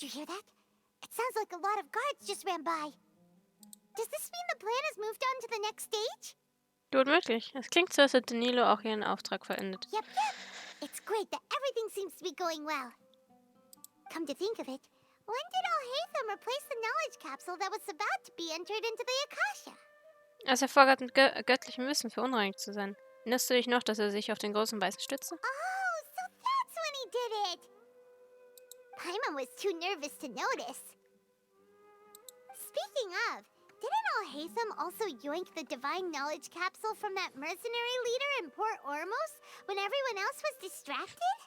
you hear that? It sounds like a lot of guards just ran by. Does this mean the plan has moved on to the next stage? Gut möglich. Es klingt so, als hätte Nilo auch ihren Auftrag vollendet. Yep. It's great that everything seems to be going well. Come to think of it, when did Alhaitham replace the knowledge capsule that was about to be entered into the Akasha? Als er vorgab, mit göttlichem Wissen verunreinigt zu sein. Erinnerst du dich noch, dass er sich auf den großen Weißen stützte? Oh, so that's when he did it! Paimon was too nervous to notice. Speaking of, didn't Alhaitham also yoink the divine knowledge capsule from that mercenary leader in Port Ormos when everyone else was distracted?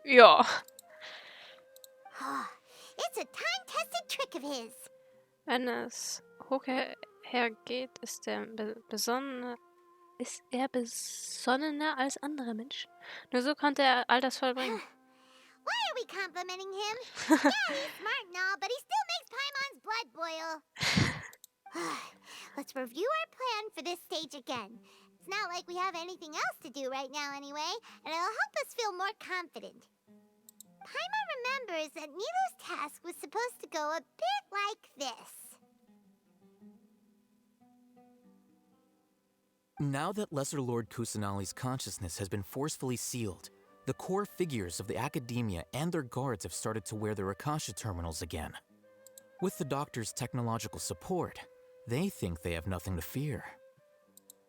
Ja. It's a time-tested trick of his. Wenn es hoch hergeht, ist er besonnener als andere Menschen. Nur so konnte er all das vollbringen. Why are we complimenting him? Yeah, he's smart and all, but he still makes Paimon's blood boil. Let's review our plan for this stage again. It's not like we have anything else to do right now anyway, and it'll help us feel more confident. Paimon remembers that Nilo's task was supposed to go a bit like this. Now that Lesser Lord Kusanali's consciousness has been forcefully sealed, the core figures of the academia and their guards have started to wear their Akasha terminals again. With the doctor's technological support, they think they have nothing to fear.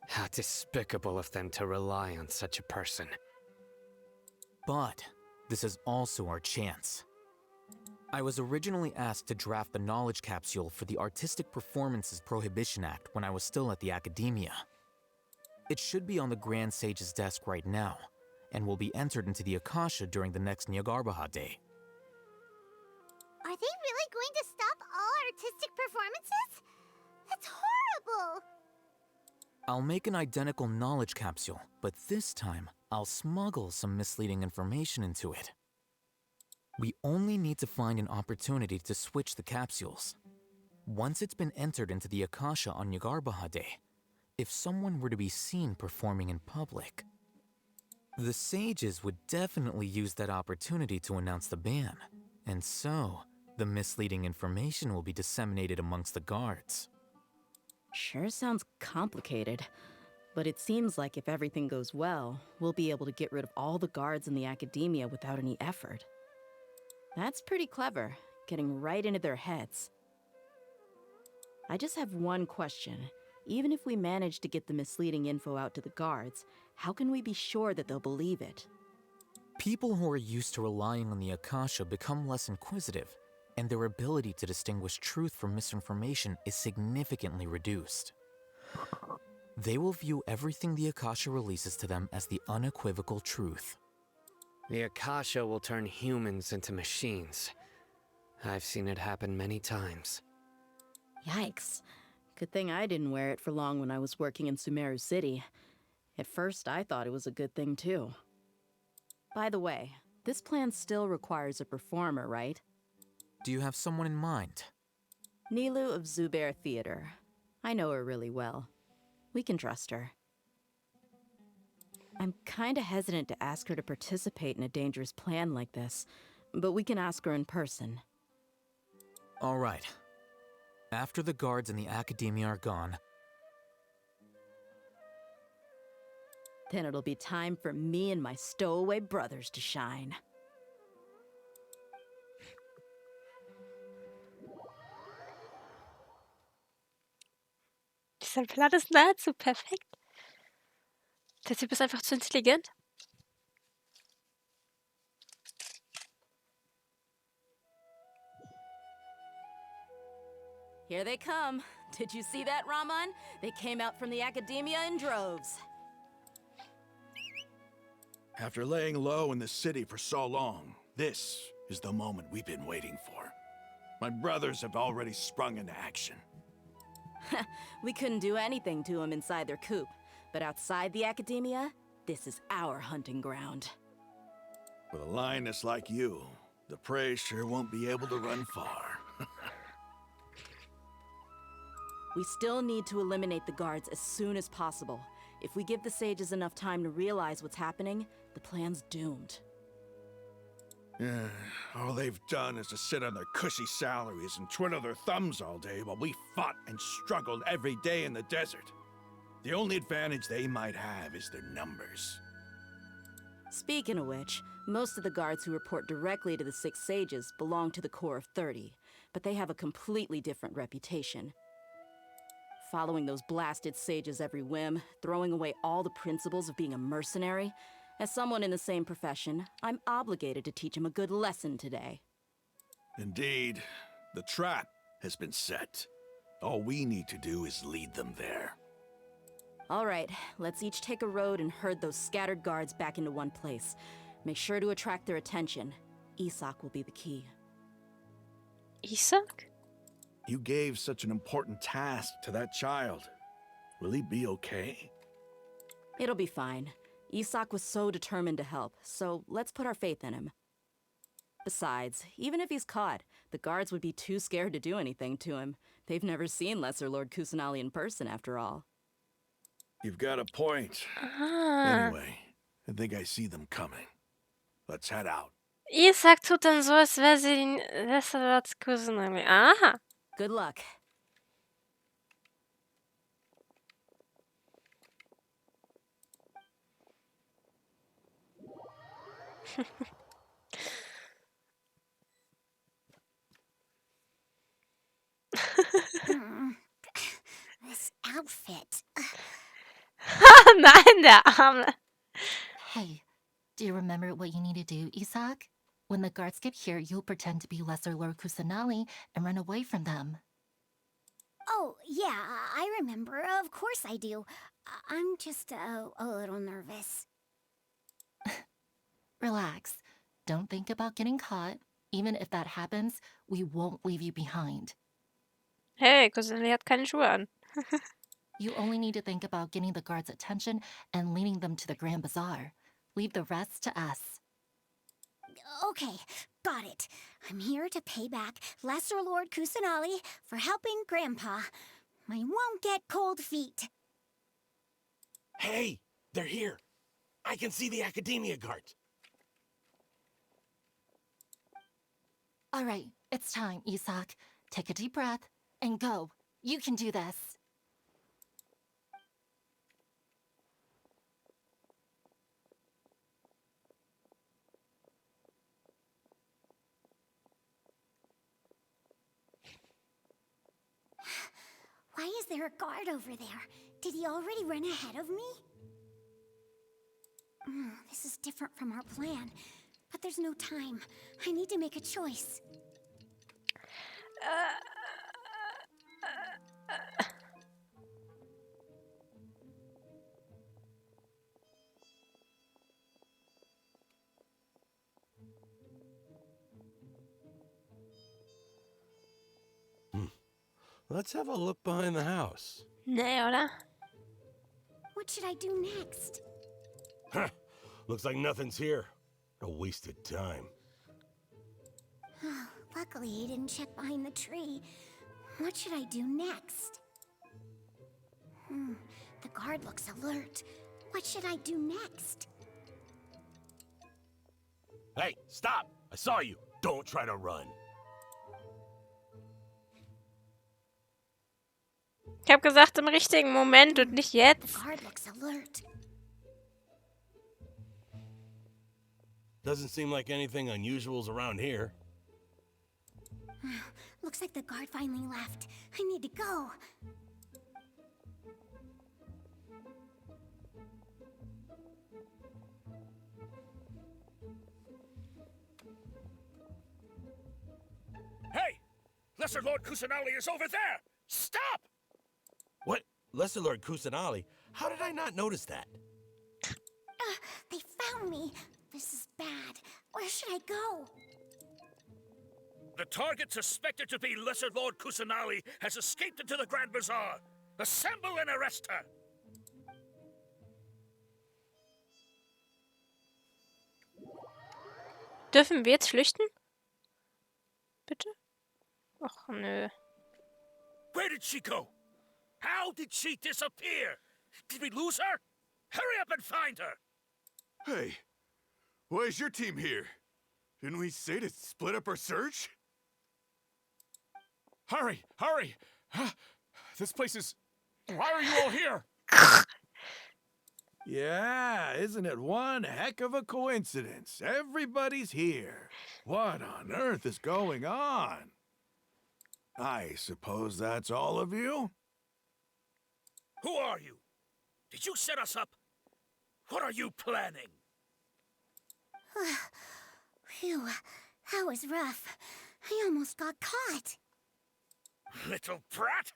How despicable of them to rely on such a person. But this is also our chance. I was originally asked to draft the knowledge capsule for the Artistic Performances Prohibition Act when I was still at the academia. It should be on the Grand Sage's desk right now, and will be entered into the Akasha during the next Nyagarbha Day. Are they really going to stop all artistic performances? That's horrible! I'll make an identical knowledge capsule, but this time, I'll smuggle some misleading information into it. We only need to find an opportunity to switch the capsules. Once it's been entered into the Akasha on Nyagarbha Day, if someone were to be seen performing in public, the sages would definitely use that opportunity to announce the ban, and so the misleading information will be disseminated amongst the guards. Sure sounds complicated, but it seems like if everything goes well, we'll be able to get rid of all the guards in the academia without any effort. That's pretty clever, getting right into their heads. I just have one question. Even if we manage to get the misleading info out to the guards, how can we be sure that they'll believe it? People who are used to relying on the Akasha become less inquisitive, and their ability to distinguish truth from misinformation is significantly reduced. They will view everything the Akasha releases to them as the unequivocal truth. The Akasha will turn humans into machines. I've seen it happen many times. Yikes. Good thing I didn't wear it for long when I was working in Sumeru City. At first, I thought it was a good thing too. By the way, this plan still requires a performer, right? Do you have someone in mind? Nilu of Zubair Theater. I know her really well. We can trust her. I'm kinda hesitant to ask her to participate in a dangerous plan like this, but we can ask her in person. All right. After the guards and the academia are gone, then it'll be time for me and my stowaway brothers to shine. Dieser Plan ist nahezu perfekt. Der Typ ist einfach zu intelligent. Here they come. Did you see that, Raman? They came out from the academia in droves. After laying low in the city for so long, this is the moment we've been waiting for. My brothers have already sprung into action. We couldn't do anything to them inside their coop, but outside the academia, this is our hunting ground. With a lioness like you, the prey sure won't be able to run far. We still need to eliminate the guards as soon as possible. If we give the sages enough time to realize what's happening, the plan's doomed. All they've done is to sit on their cushy salaries and twiddle their thumbs all day while we fought and struggled every day in the desert. The only advantage they might have is their numbers. Speaking of which, most of the guards who report directly to the Six Sages belong to the Corps of 30, but they have a completely different reputation. Following those blasted sages every whim, throwing away all the principles of being a mercenary. As someone in the same profession, I'm obligated to teach them a good lesson today. Indeed, the trap has been set. All we need to do is lead them there. All right, let's each take a road and herd those scattered guards back into one place. Make sure to attract their attention. Isak will be the key. Isak? You gave such an important task to that child. Will he be okay? It'll be fine. Isak was so determined to help, so let's put our faith in him. Besides, even if he's caught, the guards would be too scared to do anything to him. They've never seen Lesser Lord Kusanali in person, after all. You've got a point. Ah. Anyway, I think I see them coming. Let's head out. Isak tut dann so, als wäre sie den Lesserlords Cousin. Aha. Good luck. This outfit. Nein, der Arme. Hey, do you remember what you need to do, Isak? When the guards get here, you'll pretend to be Lesser Lord Kusanali and run away from them. Oh, yeah, I remember. Of course I do. I'm just a little nervous. Relax. Don't think about getting caught. Even if that happens, we won't leave you behind. Hey, Cousin hat keine Schuhe an. You only need to think about getting the guards' attention and leading them to the Grand Bazaar. Leave the rest to us. Okay, got it. I'm here to pay back Lesser Lord Kusanali for helping Grandpa. I won't get cold feet. Hey, they're here. I can see the Academia guards. All right, it's time, Isak. Take a deep breath and go. You can do this. Why is there a guard over there? Did he already run ahead of me? This is different from our plan, but there's no time. I need to make a choice. Let's have a look behind the house. Nee, oder? What should I do next? Huh. Looks like nothing's here. A wasted time. Luckily, he didn't check behind the tree. What should I do next? The guard looks alert. What should I do next? Hey, stop! I saw you. Don't try to run. Ich habe gesagt, im richtigen Moment und nicht The jetzt. guard looks alert. Doesn't seem like anything unusual's around here. Looks like the guard finally left. I need to go. Hey! Lesser Lord Kusanali is over there! Stop! What? Lesser Lord Kusanali? How did I not notice that? They found me. This is bad. Where should I go? The target suspected to be Lesser Lord Kusanali has escaped into the Grand Bazaar. Assemble and arrest her. Dürfen wir jetzt flüchten? Bitte? Och, nö. Where did she go? How did she disappear? Did we lose her? Hurry up and find her. Hey, why is your team here? Didn't we say to split up our search? Hurry! Hurry! This place is... Why are you all here? Yeah, isn't it one heck of a coincidence? Everybody's here. What on earth is going on? I suppose that's all of you? Who are you? Did you set us up? What are you planning? Phew, that was rough. I almost got caught. Little brat?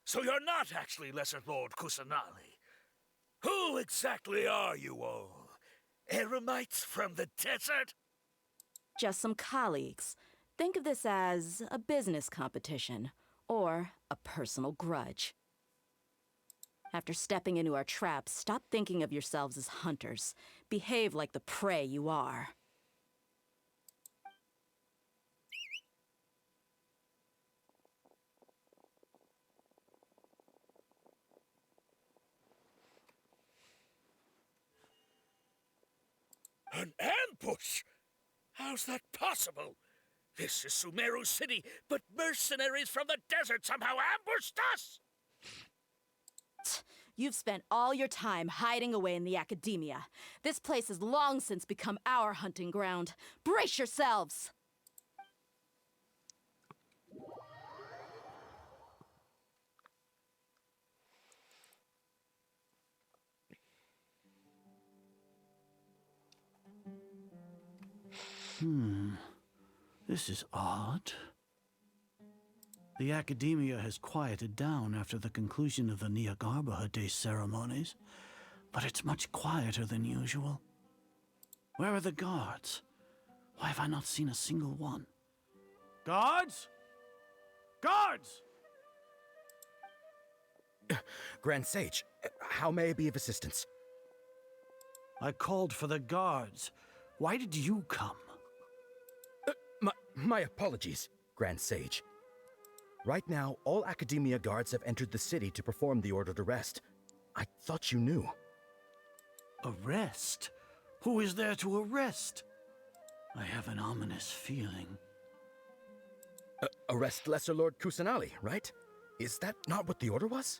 So you're not actually Lesser Lord Kusanali. Who exactly are you all? Eremites from the desert? Just some colleagues. Think of this as a business competition, or a personal grudge. After stepping into our traps, stop thinking of yourselves as hunters. Behave like the prey you are. An ambush? How's that possible? This is Sumeru City, but mercenaries from the desert somehow ambushed us! You've spent all your time hiding away in the academia. This place has long since become our hunting ground. Brace yourselves! This is odd. The academia has quieted down after the conclusion of the Niagarbha Day ceremonies, but it's much quieter than usual. Where are the guards? Why have I not seen a single one? Guards? Guards! Grand Sage, how may I be of assistance? I called for the guards. Why did you come? My apologies, Grand Sage. Right now, all Academia guards have entered the city to perform the ordered arrest. I thought you knew. Arrest? Who is there to arrest? I have an ominous feeling. Arrest Lesser Lord Kusanali, right? Is that not what the order was?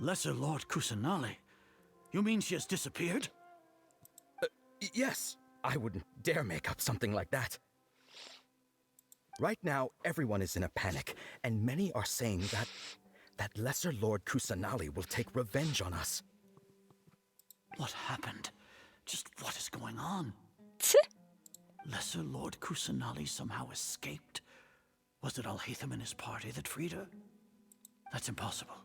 Lesser Lord Kusanali? You mean she has disappeared? Yes. I wouldn't dare make up something like that. Right now, everyone is in a panic, and many are saying that Lesser Lord Kusanali will take revenge on us. What happened? Just what is going on? Lesser Lord Kusanali somehow escaped? Was it Alhaitham and his party that freed her? That's impossible.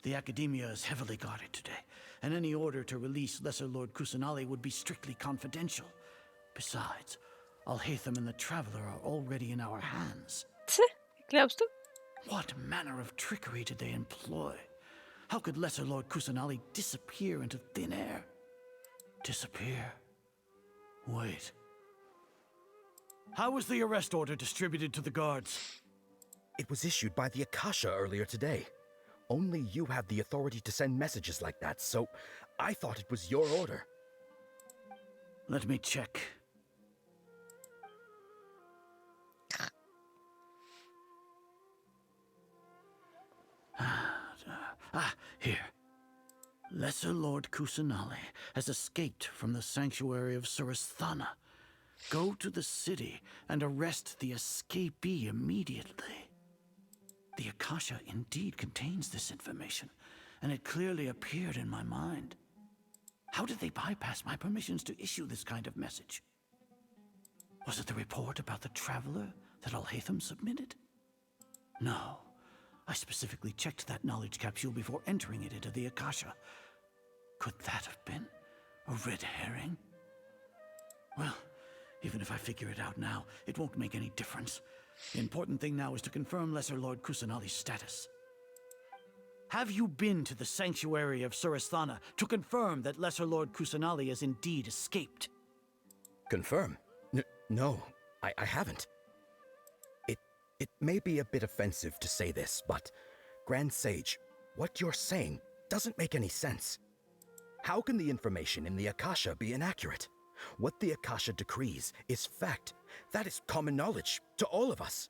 The Academia is heavily guarded today, and any order to release Lesser Lord Kusanali would be strictly confidential. Besides, Alhaitham and the Traveler are already in our hands. Glaubst du? What manner of trickery did they employ? How could Lesser Lord Kusanali disappear into thin air? Disappear? Wait. How was the arrest order distributed to the guards? It was issued by the Akasha earlier today. Only you have the authority to send messages like that, so I thought it was your order. Let me check. Here. Lesser Lord Kusanali has escaped from the sanctuary of Surasthana. Go to the city and arrest the escapee immediately. The Akasha indeed contains this information, and it clearly appeared in my mind. How did they bypass my permissions to issue this kind of message? Was it the report about the Traveler that Alhaitham submitted? No. I specifically checked that knowledge capsule before entering it into the Akasha. Could that have been a red herring? Well, even if I figure it out now, it won't make any difference. The important thing now is to confirm Lesser Lord Kusanali's status. Have you been to the sanctuary of Surasthana to confirm that Lesser Lord Kusanali has indeed escaped? Confirm? No, I haven't. It may be a bit offensive to say this, but, Grand Sage, what you're saying doesn't make any sense. How can the information in the Akasha be inaccurate? What the Akasha decrees is fact. That is common knowledge to all of us.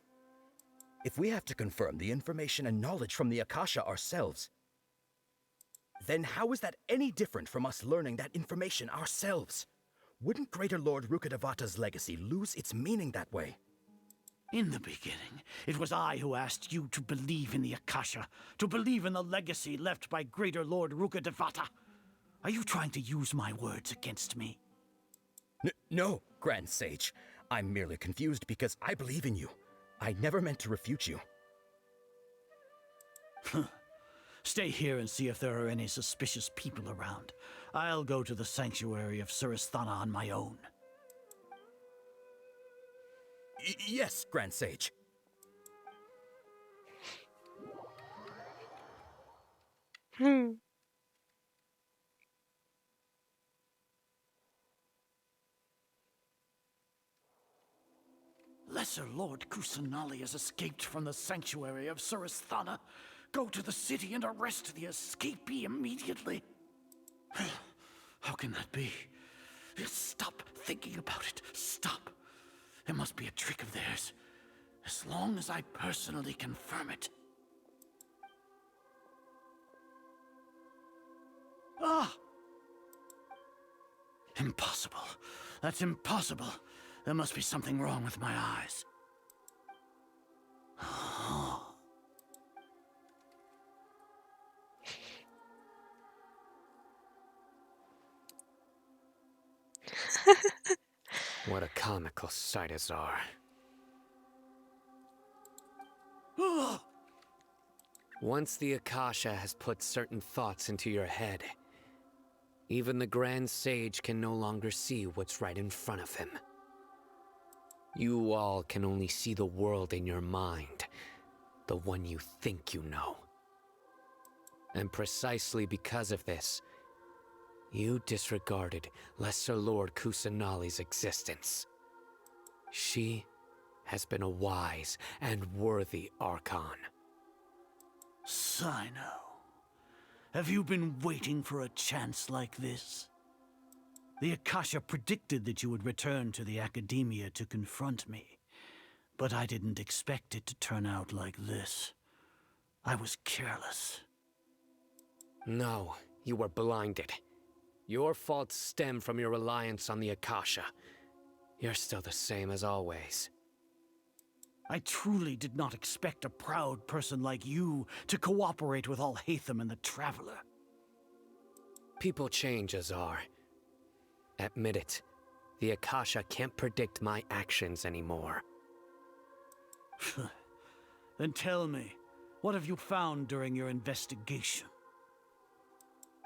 If we have to confirm the information and knowledge from the Akasha ourselves, then how is that any different from us learning that information ourselves? Wouldn't Greater Lord Rukkhadevata's legacy lose its meaning that way? In the beginning, it was I who asked you to believe in the Akasha, to believe in the legacy left by Greater Lord Rukkhadevata. Are you trying to use my words against me? No, Grand Sage. I'm merely confused because I believe in you. I never meant to refute you. Stay here and see if there are any suspicious people around. I'll go to the sanctuary of Surasthana on my own. Yes, Grand Sage. Lesser Lord Kusanali has escaped from the sanctuary of Surasthana. Go to the city and arrest the escapee immediately. How can that be? Stop thinking about it. Stop. It must be a trick of theirs. As long as I personally confirm it. Ah! Impossible. That's impossible. There must be something wrong with my eyes. What a comical sight as are. Once the Akasha has put certain thoughts into your head, even the Grand Sage can no longer see what's right in front of him. You all can only see the world in your mind, the one you think you know. And precisely because of this, you disregarded Lesser Lord Kusanali's existence. She has been a wise and worthy Archon. Sino, have you been waiting for a chance like this? The Akasha predicted that you would return to the Academia to confront me, but I didn't expect it to turn out like this. I was careless. No, you were blinded. Your faults stem from your reliance on the Akasha. You're still the same as always. I truly did not expect a proud person like you to cooperate with Alhaitham and the Traveler. People change, Azar. Admit it. The Akasha can't predict my actions anymore. Then tell me, what have you found during your investigation?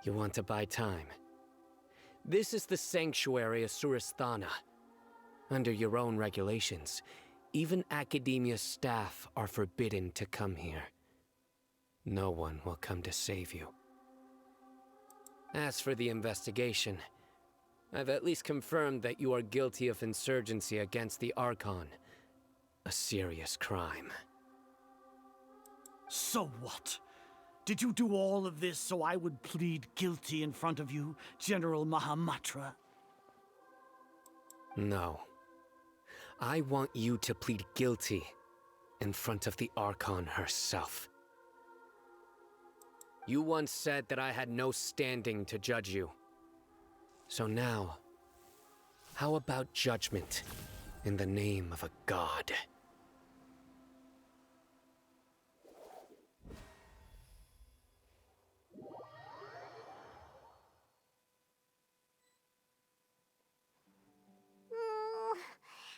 You want to buy time? This is the sanctuary of Surasthana. Under your own regulations, even Academia staff are forbidden to come here. No one will come to save you. As for the investigation, I've at least confirmed that you are guilty of insurgency against the Archon. A serious crime. So what? Did you do all of this so I would plead guilty in front of you, General Mahamatra? No. I want you to plead guilty in front of the Archon herself. You once said that I had no standing to judge you. So now, how about judgment in the name of a god?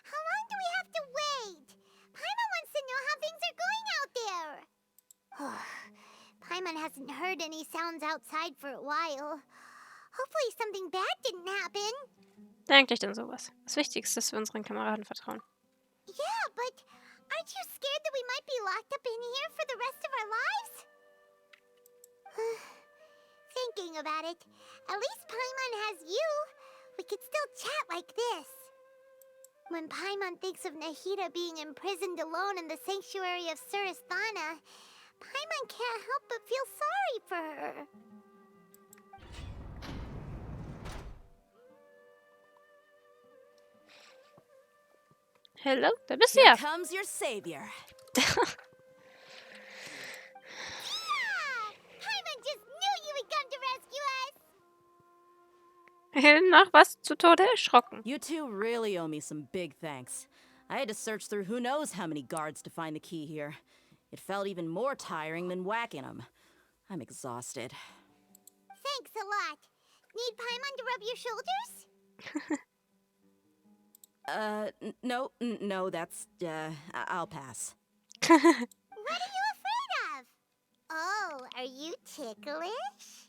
How long do we have to wait? Paimon wants to know how things are going out there. Paimon hasn't heard any sounds outside for a while. Hopefully something bad didn't happen. Denke ich denn sowas? Das Wichtigste ist, dass wir unseren Kameraden vertrauen. Yeah, but aren't you scared that we might be locked up in here for the rest of our lives? Thinking about it, at least Paimon has you. We could still chat like this. When Paimon thinks of Nahida being imprisoned alone in the sanctuary of Surasthana, Paimon can't help but feel sorry for her. Hello, da bist du Here ja. comes your savior. Paimon just knew you would come to rescue us! Noch was zu Tode erschrocken. You two really owe me some big thanks. I had to search through who knows how many guards to find the key here. It felt even more tiring than whacking them. I'm exhausted. Thanks a lot. Need Paimon to rub your shoulders? No, that's, I'll pass. What are you afraid of? Oh, are you ticklish?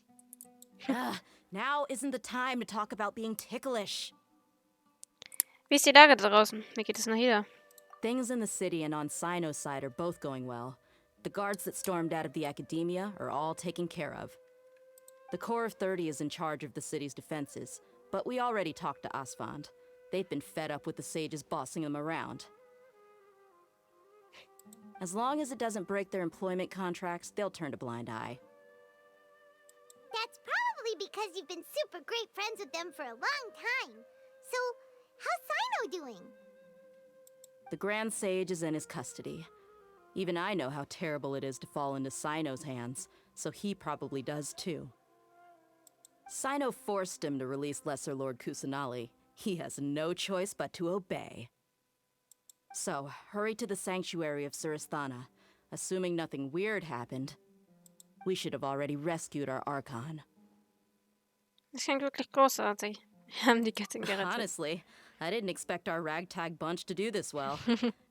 Now isn't the time to talk about being ticklish. Wie ist die Lage da draußen? Wie geht es nach hier? Things in the city and on Sino's side are both going well. The guards that stormed out of the academia are all taken care of. The Corps of 30 is in charge of the city's defenses, but we already talked to Asfand. They've been fed up with the sages bossing them around. As long as it doesn't break their employment contracts, they'll turn a blind eye. That's probably because you've been super great friends with them for a long time. So, how's Sino doing? The Grand Sage is in his custody. Even I know how terrible it is to fall into Sino's hands, so he probably does too. Sino forced him to release Lesser Lord Kusanali. He has no choice but to obey. So, hurry to the sanctuary of Surasthana. Assuming nothing weird happened, we should have already rescued our Archon. Das klingt wirklich großartig. Wir haben die Göttin gerettet. Honestly, I didn't expect our ragtag bunch to do this well.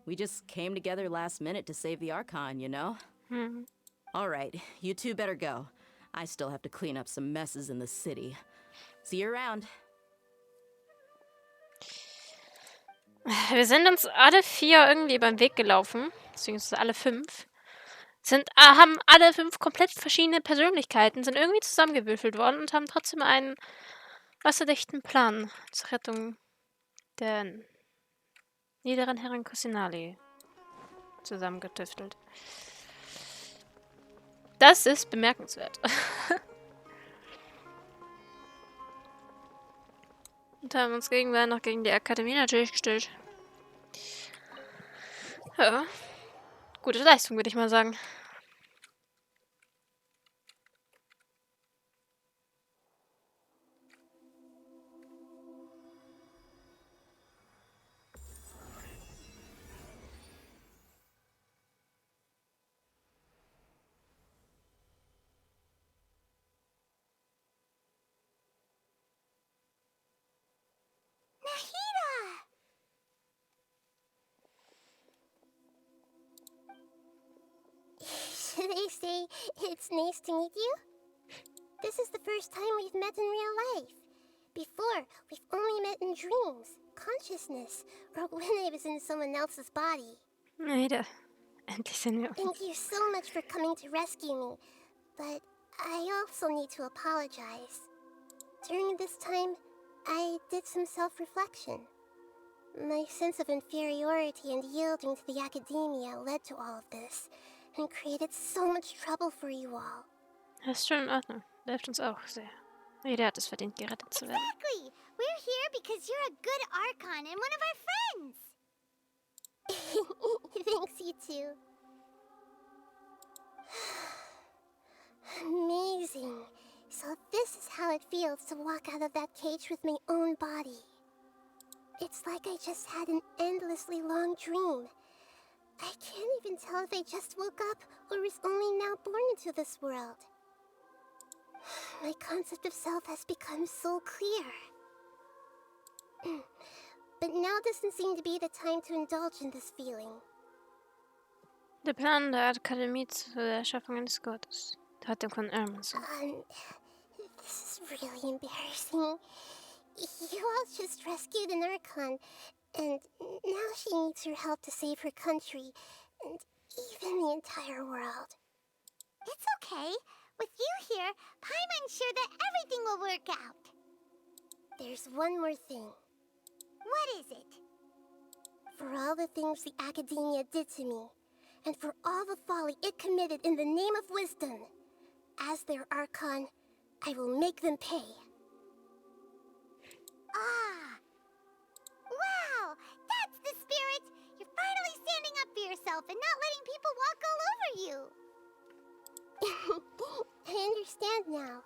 We just came together last minute to save the Archon, you know? All right, you two better go. I still have to clean up some messes in the city. See you around. Wir sind uns alle 4 irgendwie über den Weg gelaufen. Beziehungsweise alle 5. Haben alle 5 komplett verschiedene Persönlichkeiten, sind irgendwie zusammengewürfelt worden und haben trotzdem einen wasserdichten Plan zur Rettung der niederen Herren Kusanali zusammengetüftelt. Das ist bemerkenswert. Und haben uns gegenwärtig noch gegen die Akademie natürlich gestellt. Ja. Gute Leistung, würde ich mal sagen. Should they say it's nice to meet you? This is the first time we've met in real life. Before, we've only met in dreams, consciousness, or when I was in someone else's body. Ada, endlich sind wir. Thank you so much for coming to rescue me, but I also need to apologize. During this time, I did some self-reflection. My sense of inferiority and yielding to the academia led to all of this, and created so much trouble for you all. Das ist schon in Ordnung. Hilft uns auch sehr. Jeder hat es verdient, gerettet zu werden. Exactly! We're here because you're a good Archon and one of our friends! Thanks, you two. Amazing. So this is how it feels to walk out of that cage with my own body. It's like I just had an endlessly long dream. I can't even tell if I just woke up or was only now born into this world. My concept of self has become so clear. But now doesn't seem to be the time to indulge in this feeling. Der Plan der Akademie zur Erschaffung eines Gottes. Der hat dem von Ermanson. This is really embarrassing. You all just rescued an Archon, and now she needs your help to save her country, and even the entire world. It's okay. With you here, Paimon's sure that everything will work out. There's one more thing. What is it? For all the things the Academia did to me, and for all the folly it committed in the name of wisdom, as their Archon, I will make them pay. Ah! Wow! That's the spirit! yourself and not letting people walk all over you. I understand now.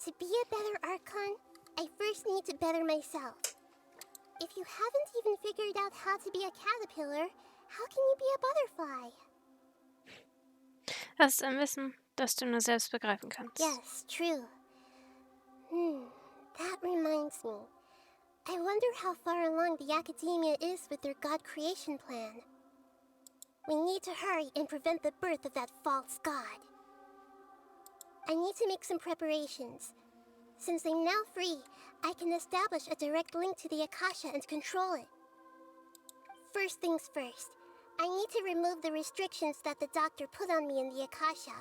To be a better Archon, I first need to better myself. If you haven't even figured out how to be a caterpillar, how can you be a butterfly? Das ist ein Wissen, das du nur selbst begreifen kannst. Yes, true. That reminds me. I wonder how far along the Academia is with their God creation plan. We need to hurry and prevent the birth of that false god. I need to make some preparations. Since I'm now free, I can establish a direct link to the Akasha and control it. First things first, I need to remove the restrictions that the doctor put on me in the Akasha.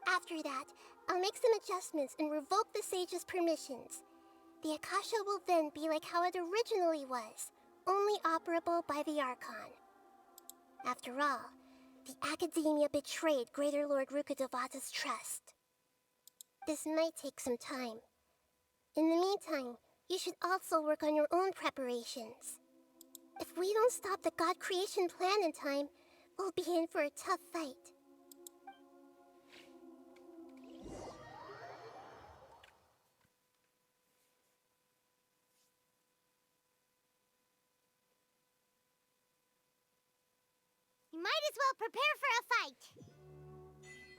After that, I'll make some adjustments and revoke the sage's permissions. The Akasha will then be like how it originally was, only operable by the Archon. After all, the Academia betrayed Greater Lord Rukkhadevata's trust. This might take some time. In the meantime, you should also work on your own preparations. If we don't stop the God creation plan in time, we'll be in for a tough fight. You might as well prepare for a fight.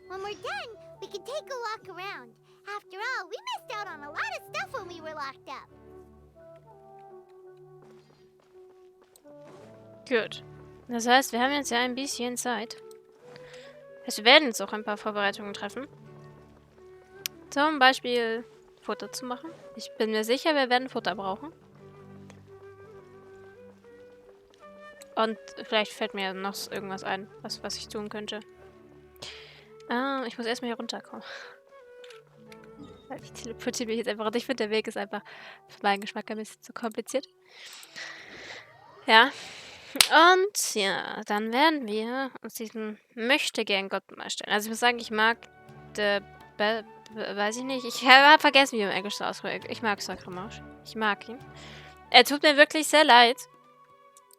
When we're done, we can take a walk around. After all, we missed out on a lot of stuff when we were locked up. Gut. Das heißt, wir haben jetzt ja ein bisschen Zeit. Wir werden jetzt auch ein paar Vorbereitungen treffen. Zum Beispiel Futter zu machen. Ich bin mir sicher, wir werden Futter brauchen. Und vielleicht fällt mir noch irgendwas ein, was ich tun könnte. Ich muss erstmal hier runterkommen. Ich teleportiere mich jetzt einfach. Und ich finde, der Weg ist einfach für meinen Geschmack ein bisschen zu kompliziert. Ja. Und ja, dann werden wir uns diesen Möchtegern-Gott mal stellen. Also ich muss sagen, ich mag weiß ich nicht. Ich habe vergessen, wie man im Englisch so ausdrückt. Ich mag Sakramasch. Ich mag ihn. Er tut mir wirklich sehr leid.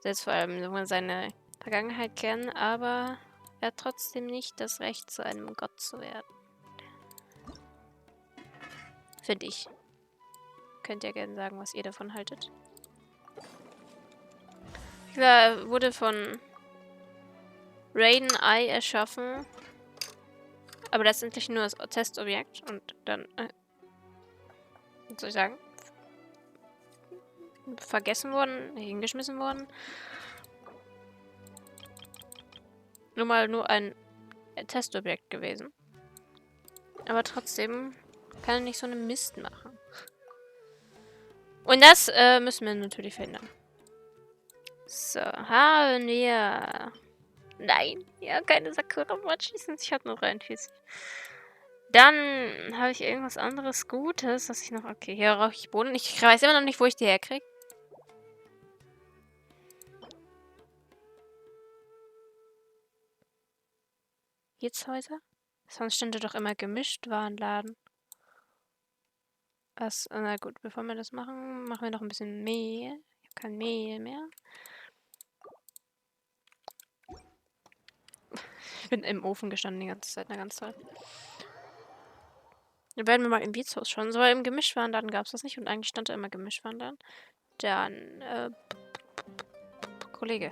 Jetzt vor allem, wenn wir seine Vergangenheit kennen, aber er hat trotzdem nicht das Recht, zu einem Gott zu werden. Finde ich. Könnt ihr gerne sagen, was ihr davon haltet. Er wurde von Raiden Eye erschaffen, aber letztendlich nur als Testobjekt und dann, was soll ich sagen, vergessen worden, hingeschmissen worden. Nur ein Testobjekt gewesen. Aber trotzdem kann er nicht so einen Mist machen. Und das müssen wir natürlich verhindern. So, haben wir... Nein, ja, keine Sakura-Machis. Ich habe nur 43. Dann habe ich irgendwas anderes Gutes, dass ich noch... Okay, hier rauche ich Bohnen. Ich weiß immer noch nicht, wo ich die herkriege. Wirtshäuser? Sonst stünde doch immer gemischt Warenladen. Was? Na gut, bevor wir das machen, machen wir noch ein bisschen Mehl. Ich habe kein Mehl mehr. Ich bin im Ofen gestanden die ganze Zeit, eine ganze Zeit. Dann werden wir mal im Wirtshaus schauen. So, im Gemischtwarenladen gab es das nicht und eigentlich stand da immer Gemischtwarenladen. Dann, Kollege.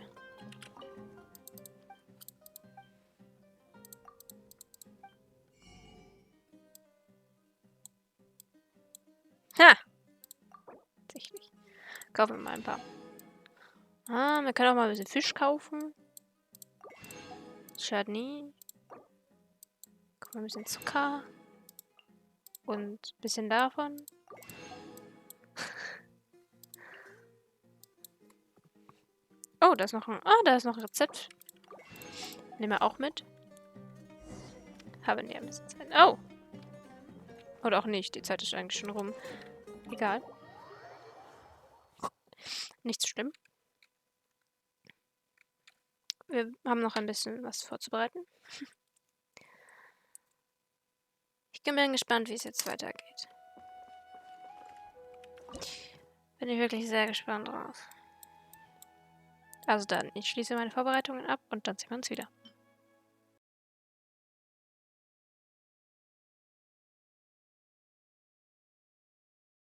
Ha! Tatsächlich. Kaufen wir mal ein paar. Wir können auch mal ein bisschen Fisch kaufen. Schadet nie. Guck mal, ein bisschen Zucker. Und ein bisschen davon. Oh, da ist noch ein... Ah, da ist noch ein Rezept. Nehmen wir auch mit. Haben wir ein bisschen Zeit. Oh! Oder auch nicht. Die Zeit ist eigentlich schon rum. Egal. Nichts schlimm. Wir haben noch ein bisschen was vorzubereiten. Ich bin gespannt, wie es jetzt weitergeht. Bin ich wirklich sehr gespannt drauf. Also dann, ich schließe meine Vorbereitungen ab und dann sehen wir uns wieder.